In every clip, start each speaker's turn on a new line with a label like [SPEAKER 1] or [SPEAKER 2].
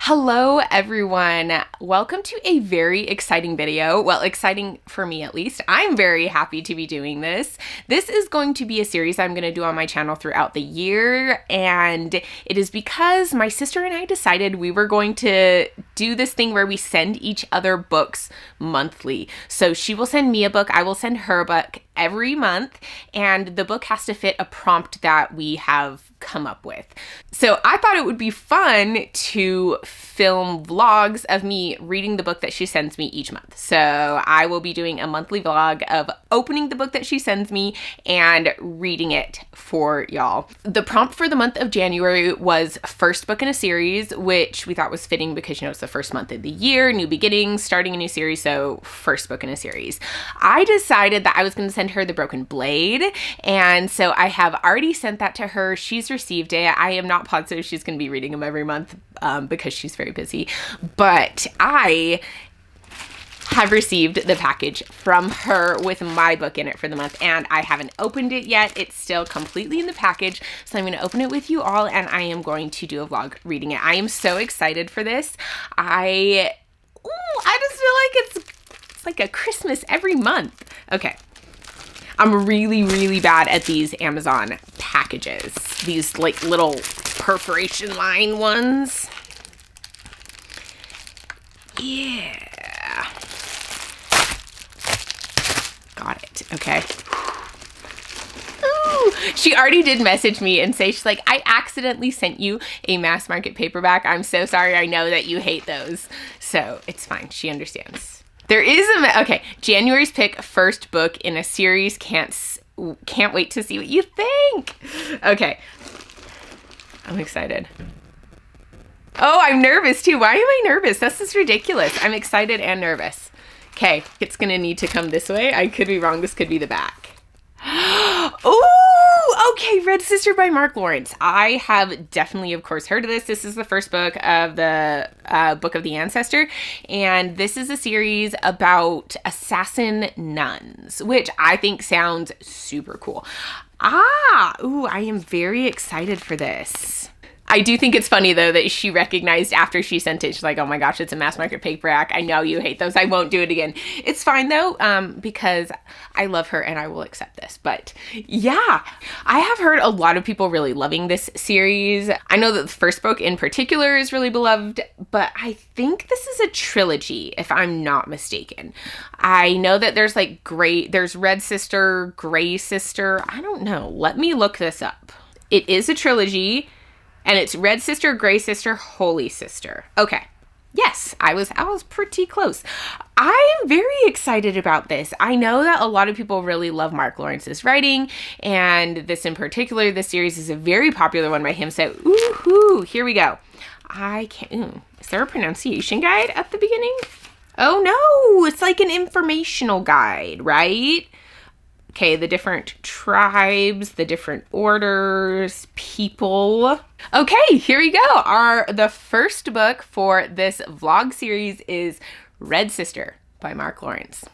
[SPEAKER 1] Hello everyone. Welcome to a very exciting video. Well, exciting for me at least. I'm very happy to be doing this. This is going to be a series I'm going to do on my channel throughout the year, and it is because my sister and I decided we were going to do this thing where we send each other books monthly. So she will send me a book, I will send her a book every month, and the book has to fit a prompt that we have come up with. So I thought it would be fun to film vlogs of me reading the book that she sends me each month. So I will be doing a monthly vlog of opening the book that she sends me and reading it for y'all. The prompt for the month of January was first book in a series, which we thought was fitting because, you know, it's the first month of the year, new beginnings, starting a new series, so first book in a series. I decided that I was going to send her The Broken Blade, and so I have already sent that to her. She's received it. I am not positive she's going to be reading them every month because she's very busy, but I have received the package from her with my book in it for the month, and I haven't opened it yet. It's still completely in the package, so I'm going to open it with you all, and I am going to do a vlog reading it. I am so excited for this. I just feel like it's like a Christmas every month. Okay. I'm really bad at these Amazon packages. These like little perforation line ones. Yeah. Got it. Okay. Ooh. She already did message me and say, she's like, I accidentally sent you a mass market paperback. I'm so sorry. I know that you hate those. So it's fine. She understands. There is okay, January's pick, first book in a series. Can't wait to see what you think. Okay. I'm excited. Oh, I'm nervous too. Why am I nervous? This is ridiculous. I'm excited and nervous. Okay, it's gonna need to come this way. I could be wrong. This could be the back. Oh, okay. Red Sister by Mark Lawrence. I have definitely, of course, heard of this. This is the first book of the Book of the Ancestor, and this is a series about assassin nuns, which I think sounds super cool. I am very excited for this. I do think it's funny, though, that she recognized after she sent it, she's like, oh my gosh, it's a mass market paperback. I know you hate those. I won't do it again. It's fine, though, because I love her and I will accept this. But yeah, I have heard a lot of people really loving this series. I know that the first book in particular is really beloved, but I think this is a trilogy, if I'm not mistaken. I know that there's like there's Red Sister, Gray Sister. I don't know. Let me look this up. It is a trilogy. And it's Red Sister, Gray Sister, Holy Sister. Okay. Yes, I was pretty close. I am very excited about this. I know that a lot of people really love Mark Lawrence's writing, and this in particular, this series is a very popular one by him. So, here we go. Is there a pronunciation guide at the beginning? Oh no, it's like an informational guide, right? Okay, the different tribes, the different orders, people. Okay, here we go. The first book for this vlog series is Red Sister by Mark Lawrence.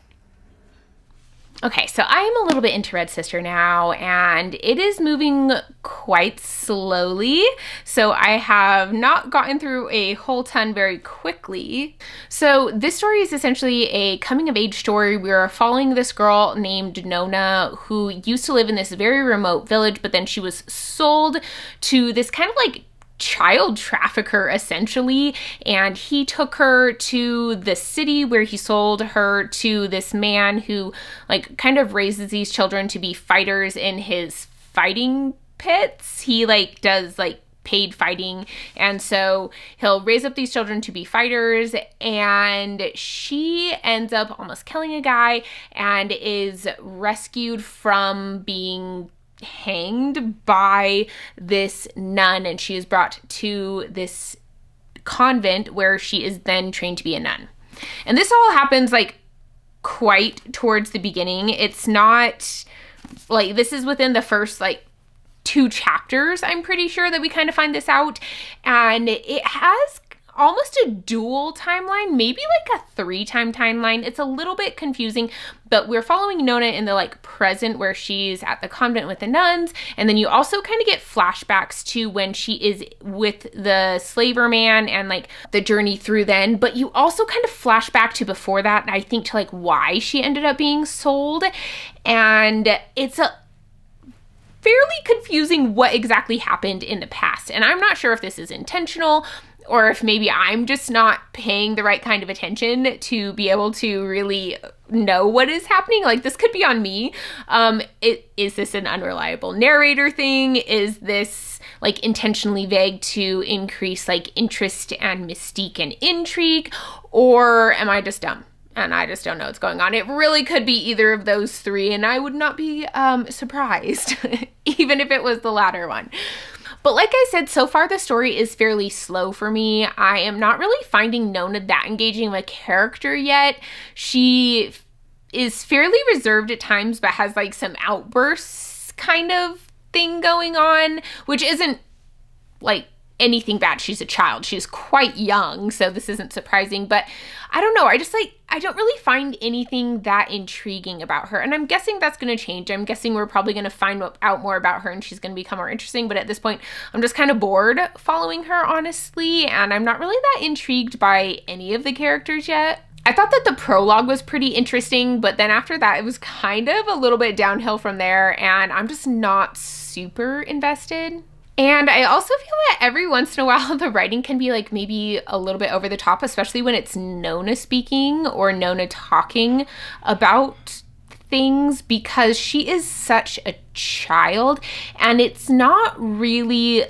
[SPEAKER 1] Okay, so I'm a little bit into Red Sister now, and it is moving quite slowly, so I have not gotten through a whole ton very quickly. So this story is essentially a coming-of-age story. We are following this girl named Nona who used to live in this very remote village, but then she was sold to this kind of like child trafficker, essentially, and he took her to the city where he sold her to this man who like kind of raises these children to be fighters in his fighting pits. He like does like paid fighting, and so he'll raise up these children to be fighters, and she ends up almost killing a guy and is rescued from being hanged by this nun, and she is brought to this convent where she is then trained to be a nun. And this all happens like quite towards the beginning. It's not like, this is within the first like 2 chapters, I'm pretty sure, that we kind of find this out, and it has almost a dual timeline, maybe like a 3-time timeline. It's a little bit confusing, but we're following Nona in the like present where she's at the convent with the nuns. And then you also kind of get flashbacks to when she is with the slaver man and like the journey through then. But you also kind of flash back to before that, and I think to like why she ended up being sold. And it's a fairly confusing what exactly happened in the past. And I'm not sure if this is intentional or if maybe I'm just not paying the right kind of attention to be able to really know what is happening. Like, this could be on me. Is this an unreliable narrator thing? Is this like intentionally vague to increase like interest and mystique and intrigue? Or am I just dumb and I just don't know what's going on? It really could be either of those three, and I would not be surprised even if it was the latter one. But like I said, so far the story is fairly slow for me. I am not really finding Nona that engaging of a character yet. She is fairly reserved at times, but has like some outbursts kind of thing going on, which isn't like anything bad. She's a child. She's quite young, so this isn't surprising. But I don't know. I don't really find anything that intriguing about her. And I'm guessing that's going to change. I'm guessing we're probably going to find out more about her and she's going to become more interesting. But at this point, I'm just kind of bored following her, honestly. And I'm not really that intrigued by any of the characters yet. I thought that the prologue was pretty interesting, but then after that, it was kind of a little bit downhill from there. And I'm just not super invested. And I also feel that every once in a while, the writing can be like maybe a little bit over the top, especially when it's Nona speaking or Nona talking about things, because she is such a child, and it's not really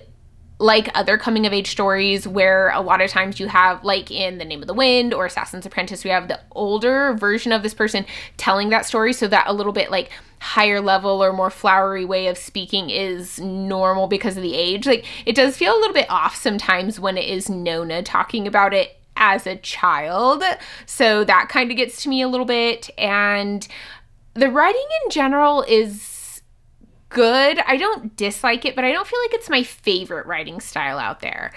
[SPEAKER 1] like other coming of age stories where a lot of times you have, like in The Name of the Wind or Assassin's Apprentice, we have the older version of this person telling that story, so that a little bit like higher level or more flowery way of speaking is normal because of the age. Like, it does feel a little bit off sometimes when it is Nona talking about it as a child. So that kind of gets to me a little bit. And the writing in general is good. I don't dislike it, but I don't feel like it's my favorite writing style out there.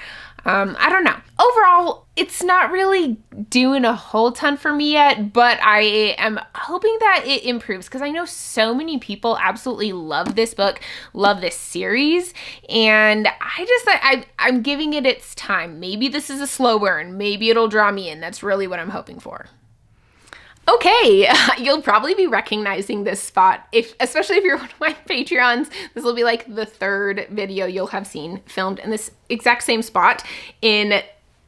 [SPEAKER 1] I don't know. Overall, it's not really doing a whole ton for me yet, but I am hoping that it improves because I know so many people absolutely love this book, love this series, and I'm giving it its time. Maybe this is a slow burn. Maybe it'll draw me in. That's really what I'm hoping for. Okay, you'll probably be recognizing this spot, especially if you're one of my Patreons. This will be like the third video you'll have seen filmed in this exact same spot in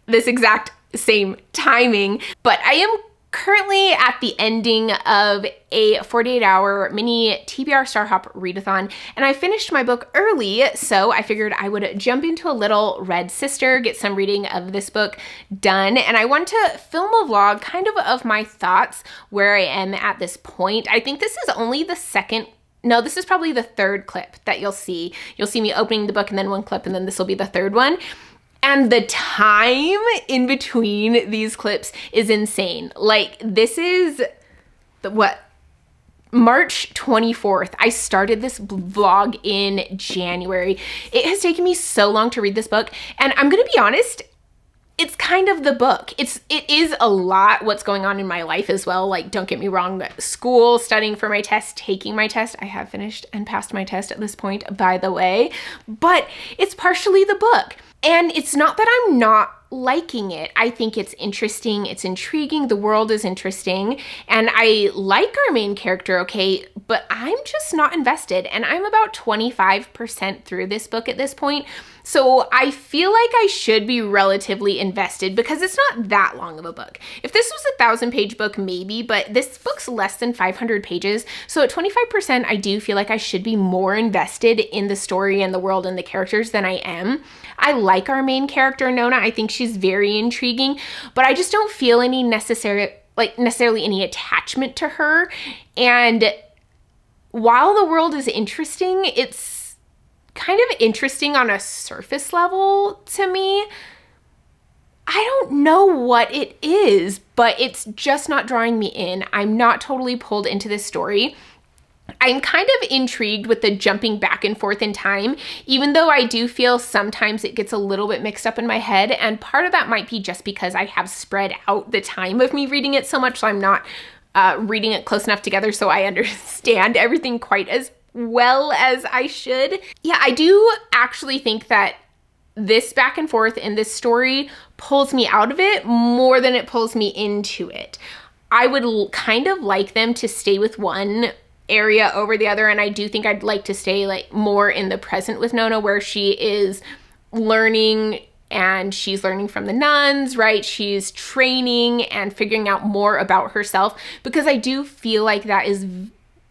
[SPEAKER 1] this exact same timing. But I am currently at the ending of a 48-hour mini TBR Starhop readathon, and I finished my book early, so I figured I would jump into a little Red Sister, get some reading of this book done, and I want to film a vlog kind of my thoughts where I am at this point. I think this is only the second No, this is probably the third clip that you'll see. You'll see me opening the book and then one clip, and then this will be the third one. And the time in between these clips is insane. Like, this is March 24th. I started this vlog in January. It has taken me so long to read this book, and I'm gonna be honest, it's kind of the book. It is a lot what's going on in my life as well. Like, don't get me wrong, school, studying for my test, taking my test. I have finished and passed my test at this point, by the way, but it's partially the book. And it's not that I'm not liking it. I think it's interesting, it's intriguing, the world is interesting, and I like our main character, okay, but I'm just not invested, and I'm about 25% through this book at this point. So I feel like I should be relatively invested because it's not that long of a book. If this was a 1,000-page book, maybe, but this book's less than 500 pages. So at 25%, I do feel like I should be more invested in the story and the world and the characters than I am. I like our main character, Nona. I think she's very intriguing, but I just don't feel any necessarily any attachment to her. And while the world is interesting, it's kind of interesting on a surface level to me. I don't know what it is, but it's just not drawing me in. I'm not totally pulled into this story. I'm kind of intrigued with the jumping back and forth in time, even though I do feel sometimes it gets a little bit mixed up in my head. And part of that might be just because I have spread out the time of me reading it so much, so I'm not reading it close enough together so I understand everything quite as well as I should. Yeah, I do actually think that this back and forth in this story pulls me out of it more than it pulls me into it. I would kind of like them to stay with one area over the other, and I do think I'd like to stay like more in the present with Nona, where she is learning and she's learning from the nuns, right? She's training and figuring out more about herself, because I do feel like that is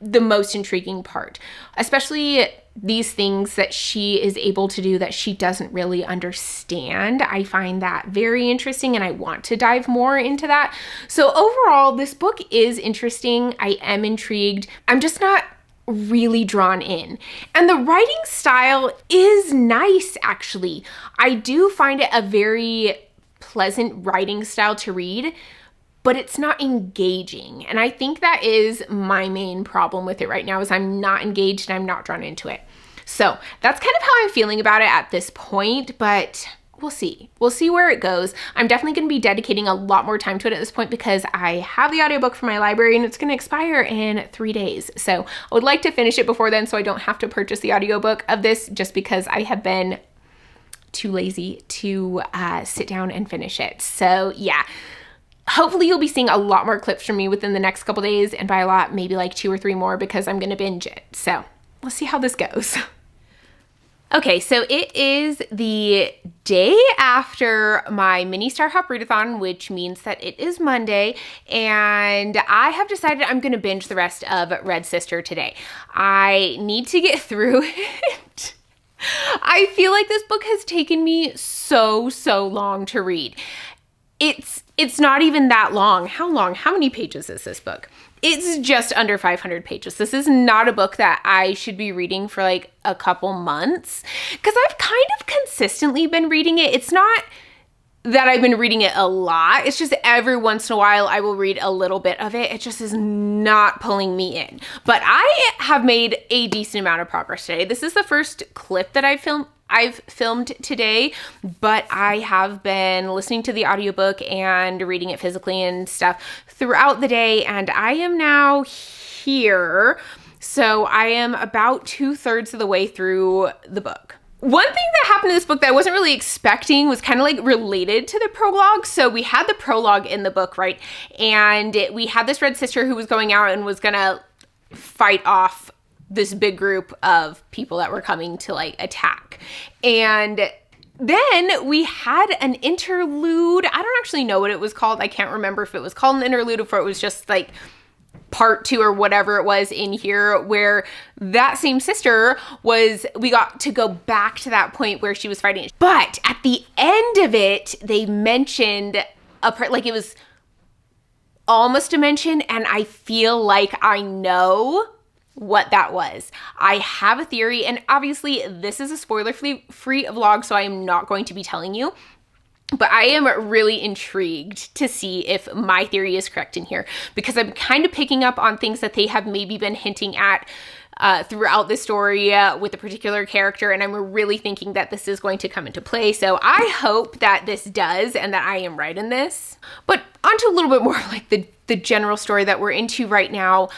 [SPEAKER 1] the most intriguing part, especially these things that she is able to do that she doesn't really understand. I find that very interesting and I want to dive more into that. So overall, this book is interesting. I am intrigued. I'm just not really drawn in. And the writing style is nice, actually. I do find it a very pleasant writing style to read, but it's not engaging. And I think that is my main problem with it right now, is I'm not engaged and I'm not drawn into it. So that's kind of how I'm feeling about it at this point, but we'll see. We'll see where it goes. I'm definitely going to be dedicating a lot more time to it at this point, because I have the audiobook from my library and it's going to expire in 3 days. So I would like to finish it before then so I don't have to purchase the audiobook of this, just because I have been too lazy to sit down and finish it. So yeah. Hopefully you'll be seeing a lot more clips from me within the next couple days, and by a lot, maybe like 2 or 3 more, because I'm gonna binge it. So we'll see how this goes. Okay, so it is the day after my mini Star Hop readathon, which means that it is Monday, and I have decided I'm gonna binge the rest of Red Sister today. I need to get through it. I feel like this book has taken me so long to read. It's not even that long. How long? How many pages is this book? It's just under 500 pages. This is not a book that I should be reading for like a couple months, because I've kind of consistently been reading it. It's not that I've been reading it a lot. It's just every once in a while I will read a little bit of it. It just is not pulling me in. But I have made a decent amount of progress today. This is the first clip that I've filmed today, but I have been listening to the audiobook and reading it physically and stuff throughout the day, and I am now here. So I am about 2/3 of the way through the book. One thing that happened in this book that I wasn't really expecting was kind of like related to the prologue. So we had the prologue in the book, right? And we had this Red Sister who was going out and was gonna fight off this big group of people that were coming to like attack. And then we had an interlude. I don't actually know what it was called. I can't remember if it was called an interlude or if it was just like part 2 or whatever it was in here, where that same sister we got to go back to that point where she was fighting. But at the end of it, they mentioned a part, like it was almost a mention, and I feel like I know what that was. I have a theory, and obviously this is a spoiler-free vlog, so I am not going to be telling you. But I am really intrigued to see if my theory is correct in here, because I'm kind of picking up on things that they have maybe been hinting at throughout the story with a particular character, and I'm really thinking that this is going to come into play. So I hope that this does and that I am right in this. But onto a little bit more like the general story that we're into right now.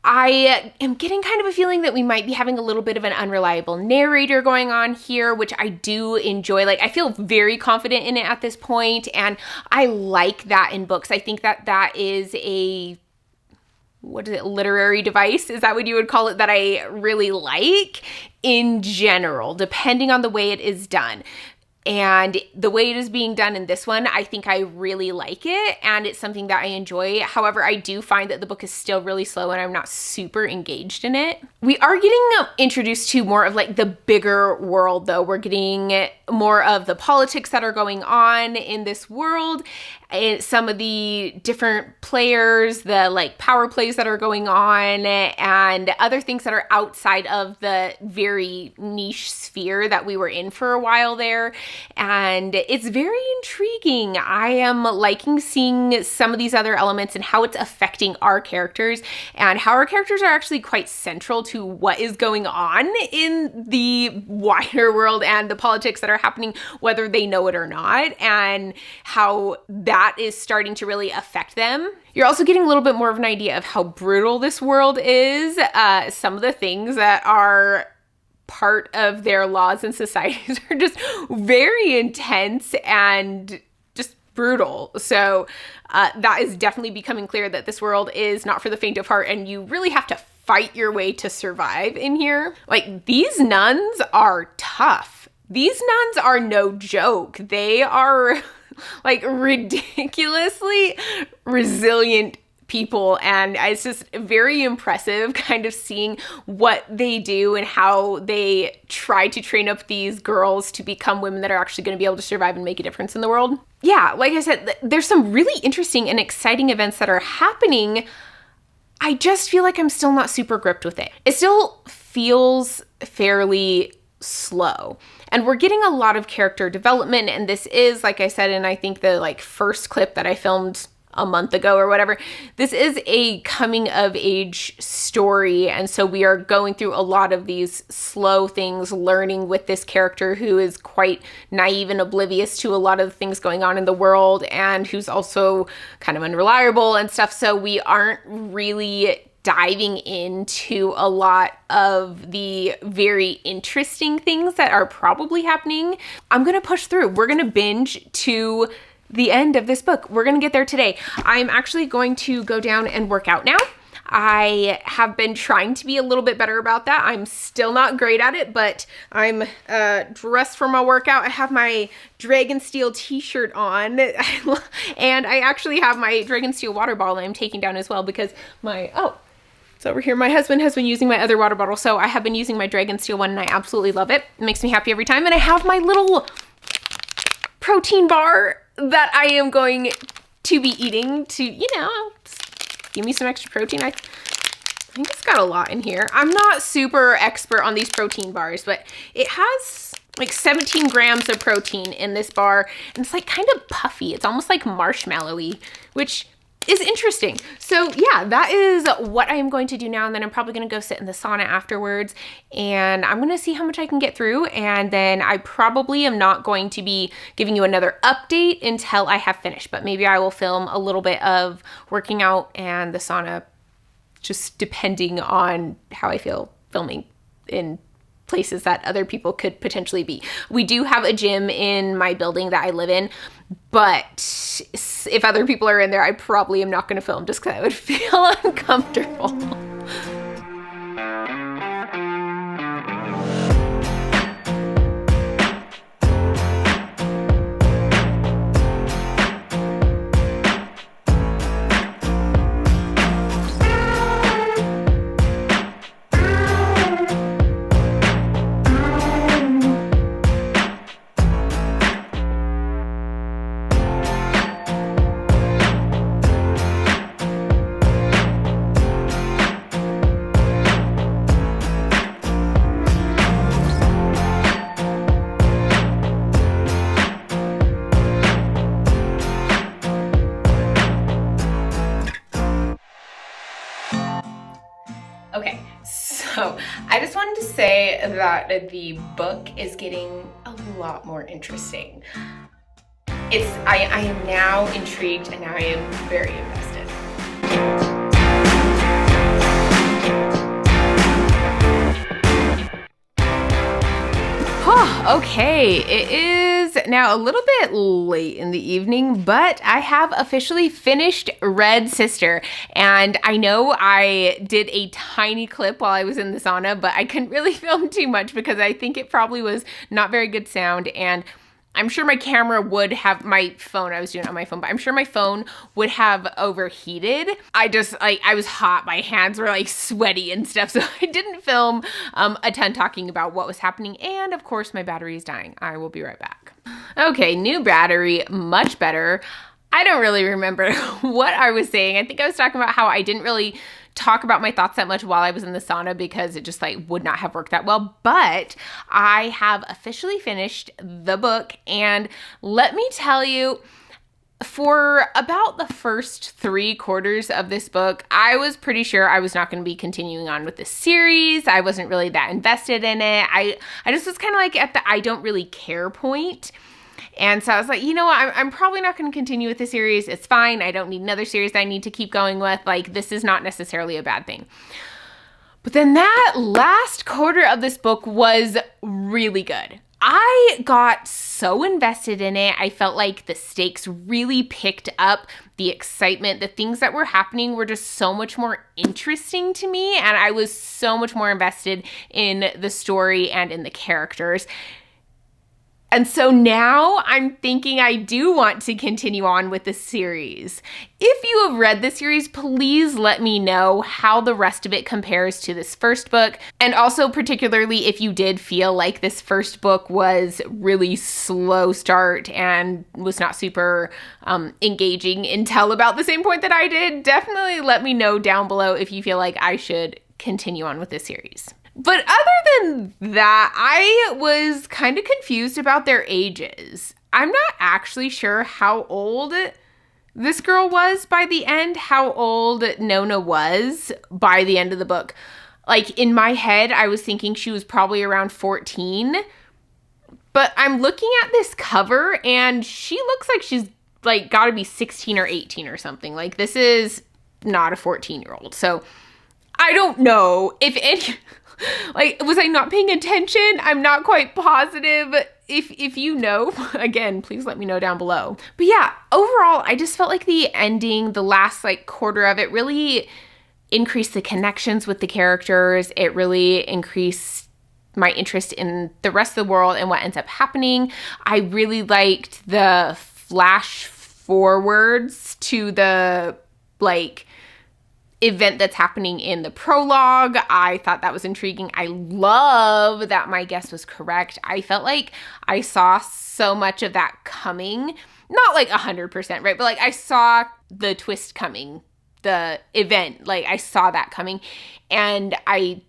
[SPEAKER 1] I am getting kind of a feeling that we might be having a little bit of an unreliable narrator going on here, which I do enjoy. Like, I feel very confident in it at this point, and I like that in books. I think that that is a, what is it, literary device? Is that what you would call it? That I really like in general, depending on the way it is done. And the way it is being done in this one, I think I really like it, and it's something that I enjoy. However, I do find that the book is still really slow and I'm not super engaged in it. We are getting introduced to more of like the bigger world though. We're getting more of the politics that are going on in this world, and some of the different players, the like power plays that are going on, and other things that are outside of the very niche sphere that we were in for a while there. And it's very intriguing. I am liking seeing some of these other elements and how it's affecting our characters, and how our characters are actually quite central to what is going on in the wider world and the politics that are happening, whether they know it or not, and how that is starting to really affect them. You're also getting a little bit more of an idea of how brutal this world is. Some of the things that are part of their laws and societies are just very intense and just brutal. So that is definitely becoming clear that this world is not for the faint of heart, and you really have to fight your way to survive in here. Like, these nuns are tough. These nuns are no joke. They are like ridiculously resilient people, and it's just very impressive kind of seeing what they do and how they try to train up these girls to become women that are actually going to be able to survive and make a difference in the world. Yeah, like I said, there's some really interesting and exciting events that are happening. I just feel like I'm still not super gripped with it. It still feels fairly slow. And we're getting a lot of character development, and this is, like I said, and I think the like first clip that I filmed a month ago or whatever, this is a coming of age story. And so we are going through a lot of these slow things, learning with this character who is quite naive and oblivious to a lot of the things going on in the world, and who's also kind of unreliable and stuff. So we aren't really diving into a lot of the very interesting things that are probably happening. I'm going to push through. We're going to binge to the end of this book. We're going to get there today. I'm actually going to go down and work out now. I have been trying to be a little bit better about that. I'm still not great at it, but I'm dressed for my workout. I have my Dragonsteel t-shirt on, and I actually have my Dragonsteel water bottle I'm taking down as well, because it's over here. My husband has been using my other water bottle, so I have been using my Dragonsteel one, and I absolutely love it. It makes me happy every time. And I have my little protein bar that I am going to be eating to, give me some extra protein. I think it's got a lot in here. I'm not super expert on these protein bars, but it has like 17 grams of protein in this bar, and it's like kind of puffy. It's almost like marshmallowy, which is interesting. So yeah, that is what I am going to do now. And then I'm probably going to go sit in the sauna afterwards, and I'm going to see how much I can get through. And then I probably am not going to be giving you another update until I have finished, but maybe I will film a little bit of working out and the sauna, just depending on how I feel filming in places that other people could potentially be. We do have a gym in my building that I live in, but if other people are in there, I probably am not going to film just because I would feel uncomfortable. Okay, so I just wanted to say that the book is getting a lot more interesting. I am now intrigued, and now I am very invested. Okay, it is now a little bit late in the evening, but I have officially finished Red Sister. And I know I did a tiny clip while I was in the sauna, but I couldn't really film too much because I think it probably was not very good sound. And I'm sure my camera would have, my phone, I was doing it on my phone, but I'm sure my phone would have overheated. I was hot. My hands were like sweaty and stuff. So I didn't film a ton talking about what was happening. And of course my battery is dying. I will be right back. Okay, new battery, much better. I don't really remember what I was saying. I think I was talking about how I didn't really talk about my thoughts that much while I was in the sauna because it just like would not have worked that well. But I have officially finished the book, and let me tell you, for about the first 3/4 of this book, I was pretty sure I was not going to be continuing on with this series. I wasn't really that invested in it. I just was kind of like at the I don't really care point. And so I was like, you know what, I'm probably not going to continue with the series. It's fine. I don't need another series that I need to keep going with. Like, this is not necessarily a bad thing. But then that last quarter of this book was really good. I got so invested in it. I felt like the stakes really picked up, the excitement, the things that were happening were just so much more interesting to me. And I was so much more invested in the story and in the characters. And so now I'm thinking I do want to continue on with the series. If you have read the series, please let me know how the rest of it compares to this first book. And also particularly if you did feel like this first book was really slow start and was not super engaging until about the same point that I did, definitely let me know down below if you feel like I should continue on with this series. But other than that, I was kind of confused about their ages. I'm not actually sure how old this girl was by the end, how old Nona was by the end of the book. Like, in my head, I was thinking she was probably around 14. But I'm looking at this cover, and she looks like she's, like, gotta be 16 or 18 or something. Like, this is not a 14-year-old. So, I don't know if any... Like, was I not paying attention? I'm not quite positive. If you know, again, please let me know down below. But yeah, overall, I just felt like the ending, the last like quarter of it really increased the connections with the characters. It really increased my interest in the rest of the world and what ends up happening. I really liked the flash forwards to the like event that's happening in the prologue. I thought that was intriguing. I love that my guess was correct. I felt like I saw so much of that coming. Not like 100%, right? But like I saw the twist coming, the event, like I saw that coming. And I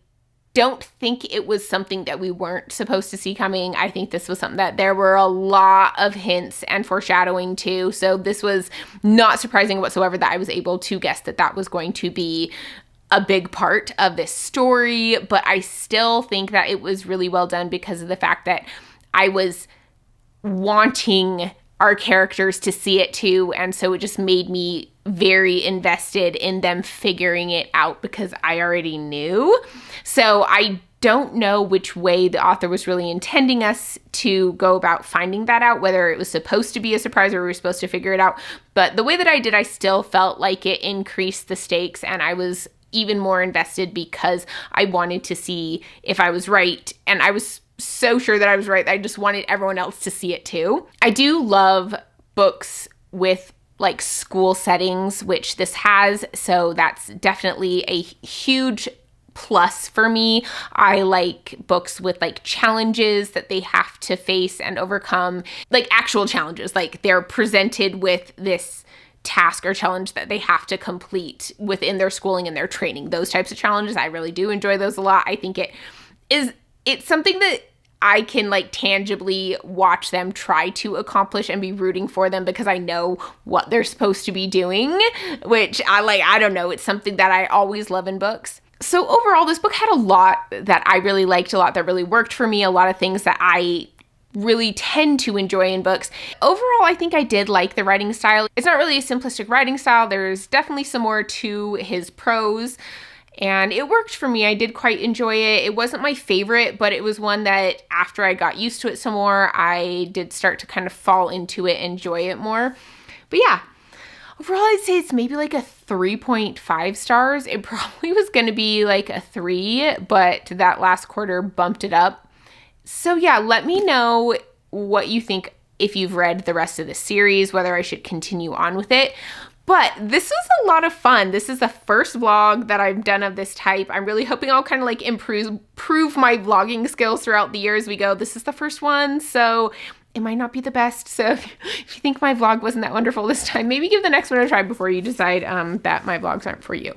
[SPEAKER 1] don't think it was something that we weren't supposed to see coming. I think this was something that there were a lot of hints and foreshadowing to. So this was not surprising whatsoever that I was able to guess that that was going to be a big part of this story. But I still think that it was really well done because of the fact that I was wanting our characters to see it too. And so it just made me very invested in them figuring it out because I already knew. So I don't know which way the author was really intending us to go about finding that out, whether it was supposed to be a surprise or we were supposed to figure it out. But the way that I did, I still felt like it increased the stakes and I was even more invested because I wanted to see if I was right. And I was so sure that I was right. I just wanted everyone else to see it too. I do love books with like school settings, which this has. So that's definitely a huge plus for me. I like books with like challenges that they have to face and overcome, like actual challenges, like they're presented with this task or challenge that they have to complete within their schooling and their training. Those types of challenges, I really do enjoy those a lot. I think it's something that I can like tangibly watch them try to accomplish and be rooting for them because I know what they're supposed to be doing, which I don't know. It's something that I always love in books. So overall, this book had a lot that I really liked, a lot that really worked for me, a lot of things that I really tend to enjoy in books. Overall, I think I did like the writing style. It's not really a simplistic writing style. There's definitely some more to his prose. And it worked for me. I did quite enjoy it. It wasn't my favorite, but it was one that after I got used to it some more, I did start to kind of fall into it, enjoy it more. But yeah, overall, I'd say it's maybe like a 3.5 stars. It probably was going to be like a 3, but that last quarter bumped it up. So yeah, let me know what you think if you've read the rest of the series, whether I should continue on with it. But this was a lot of fun. This is the first vlog that I've done of this type. I'm really hoping I'll kind of like improve my vlogging skills throughout the year as we go. This is the first one, so it might not be the best. So if you think my vlog wasn't that wonderful this time, maybe give the next one a try before you decide that my vlogs aren't for you.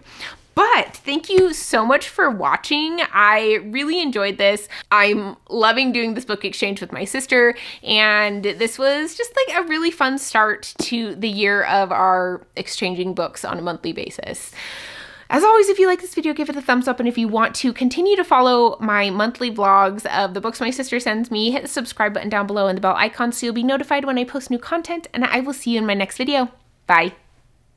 [SPEAKER 1] But thank you so much for watching. I really enjoyed this. I'm loving doing this book exchange with my sister, and this was just like a really fun start to the year of our exchanging books on a monthly basis. As always, if you like this video, give it a thumbs up, and if you want to continue to follow my monthly vlogs of the books my sister sends me, hit the subscribe button down below and the bell icon so you'll be notified when I post new content, and I will see you in my next video. Bye.